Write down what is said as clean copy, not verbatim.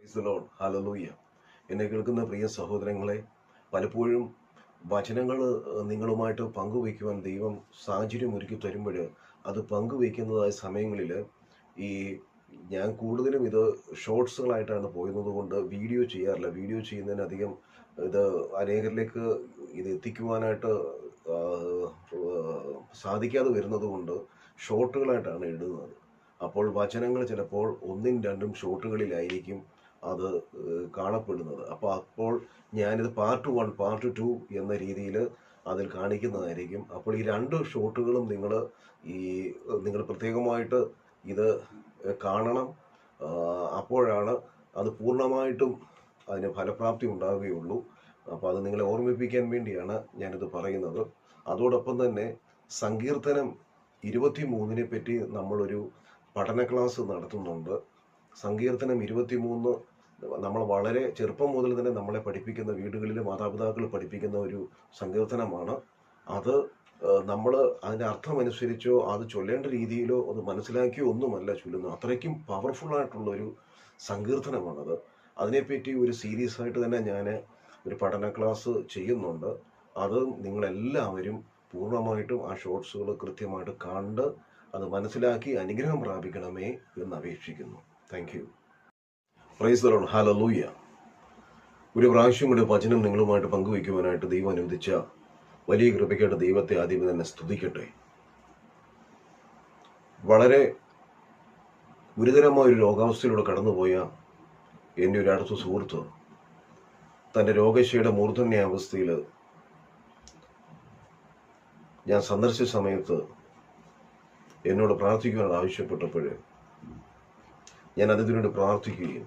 Praise the Lord. Hallelujah. എന്നെ കേൾക്കുന്ന പ്രിയ സഹോദരങ്ങളെ, പലപ്പോഴും വചനങ്ങൾ നിങ്ങളുമായിട്ട് പങ്കുവയ്ക്കുവാൻ ദൈവം സാഹചര്യം ഒരുക്കി തരുമ്പോൾ അത് പങ്കുവയ്ക്കുന്നതായ സമയങ്ങളിൽ ഈ ഞാൻ കൂടുതലും ഇത് ഷോർട്സുകളായിട്ടാണ് പോയിരുന്നത് കൊണ്ട് വീഡിയോ ചെയ്യാറില്ല. വീഡിയോ ചെയ്യുന്നതിനധികം ഇത് അനേകരിലേക്ക് ഇത് എത്തിക്കുവാനായിട്ട് ആ, സാധിക്കാതെ വരുന്നത് കൊണ്ട് ഷോർട്ടുകളായിട്ടാണ് ഇടുന്നത്. അപ്പോൾ വചനങ്ങൾ ചിലപ്പോൾ ഒന്നും രണ്ടും ഷോട്ടുകളിലായിരിക്കും അത് കാണപ്പെടുന്നത്. അപ്പോൾ ഞാനിത് പാർട്ട് 1 പാർട്ട് 2 എന്ന രീതിയിൽ അതിൽ കാണിക്കുന്നതായിരിക്കും. അപ്പോൾ ഈ രണ്ട് ഷോട്ടുകളും നിങ്ങൾ പ്രത്യേകമായിട്ട് ഇത് കാണണം. അപ്പോഴാണ് അത് പൂർണ്ണമായിട്ടും അതിന് ഫലപ്രാപ്തി ഉണ്ടാവുകയുള്ളൂ. അപ്പോൾ അത് നിങ്ങളെ ഓർമ്മിപ്പിക്കാൻ വേണ്ടിയാണ് ഞാനിത് പറയുന്നത്. അതോടൊപ്പം തന്നെ സങ്കീർത്തനം 23 പറ്റി നമ്മളൊരു പഠന ക്ലാസ് നടത്തുന്നുണ്ട്. സങ്കീർത്തനം 23 നമ്മൾ വളരെ ചെറുപ്പം മുതൽ തന്നെ നമ്മളെ പഠിപ്പിക്കുന്ന, വീടുകളിൽ മാതാപിതാക്കൾ പഠിപ്പിക്കുന്ന ഒരു സങ്കീർത്തനമാണ്. അത് നമ്മൾ അതിൻ്റെ അർത്ഥമനുസരിച്ചോ അത് ചൊല്ലേണ്ട രീതിയിലോ അത് മനസ്സിലാക്കിയോ ഒന്നുമല്ല ചൊല്ലുന്നത്. അത്രയ്ക്കും പവർഫുള്ളായിട്ടുള്ളൊരു സങ്കീർത്തനമാണത്. അതിനെപ്പറ്റി ഒരു സീരീസ് ആയിട്ട് തന്നെ ഞാൻ ഒരു പഠന ക്ലാസ് ചെയ്യുന്നുണ്ട്. അത് നിങ്ങളെല്ലാവരും പൂർണ്ണമായിട്ടും ആ ഷോർട്സുകൾ കൃത്യമായിട്ട് കണ്ട് അത് മനസ്സിലാക്കി അനുഗ്രഹം പ്രാപിക്കണമേ എന്ന് അപേക്ഷിക്കുന്നു. Thank you. Praise the Lord. Hallelujah. ഒരു പ്രാവശ്യം കൂടി വചനം നിങ്ങളുമായിട്ട് പങ്കുവയ്ക്കുവാനായിട്ട് ദൈവം അനുവദിച്ച വലിയ കൃപയ്ക്കായിട്ട് ദൈവത്തെ ആദ്യമേ തന്നെ സ്തുതിക്കട്ടെ. വളരെ ഗുരുതരമായ ഒരു രോഗാവസ്ഥയിലൂടെ കടന്നുപോയ എൻ്റെ ഒരു അടുത്ത സുഹൃത്ത് തൻ്റെ രോഗശയുടെ മൂർധന്യാവസ്ഥയിൽ ഞാൻ സന്ദർശിച്ച സമയത്ത് എന്നോട് പ്രാർത്ഥിക്കുവാൻ ആവശ്യപ്പെട്ടപ്പോൾ ഞാൻ അതിനു വേണ്ടി പ്രാർത്ഥിക്കുകയും